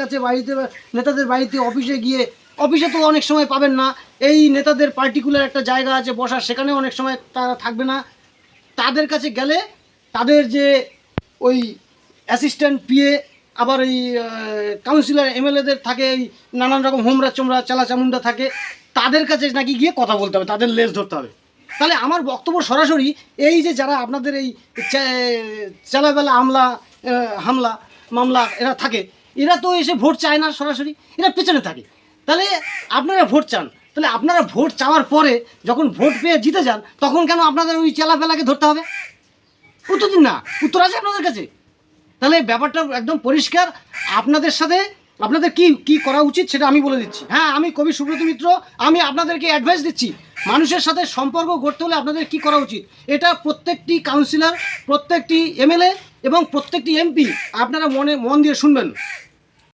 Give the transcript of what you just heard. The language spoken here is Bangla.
কাছে বাড়িতে নেতাদের বাড়িতে অফিসে গিয়ে অফিসে তো অনেক সময় পাবেন না, এই নেতাদের পার্টিকুলার একটা জায়গা আছে বসার, সেখানে অনেক সময় তারা থাকবে না। তাদের কাছে গেলে তাদের যে ওই অ্যাসিস্ট্যান্ট পিএ, আবার এই কাউন্সিলর এমএলএদের থাকে, এই নানান রকম হোমরা চোমরা চালা চামুন্ডা থাকে, তাদের কাছে নাকি গিয়ে কথা বলতে হবে, তাদের লেজ ধরতে হবে। তাহলে আমার বক্তব্য সরাসরি এই যে যারা আপনাদের এই চালাবেলা হামলা মামলা এরা থাকে, এরা তো এসে ভোট চায় না সরাসরি, এরা পেছনে থাকে। তাহলে আপনারা ভোট চান, তাহলে আপনারা ভোট চাওয়ার পরে যখন ভোট পেয়ে জিতে যান, তখন কেন আপনাদের ওই চেলাফেলাকে ধরতে হবে? উত্তর দিন না, উত্তর আছে আপনাদের কাছে? তাহলে ব্যাপারটা একদম পরিষ্কার। আপনাদের সাথে আপনাদের কি কি করা উচিত সেটা আমি বলে দিচ্ছি। হ্যাঁ, আমি কবি সুব্রত মিত্র, আমি আপনাদেরকে অ্যাডভাইস দিচ্ছি মানুষের সাথে সম্পর্ক গড়তে হলে আপনাদের কি করা উচিত। এটা প্রত্যেকটি কাউন্সিলর, প্রত্যেকটি এমএলএ এবং প্রত্যেকটি এমপি আপনারা মন দিয়ে শুনবেন।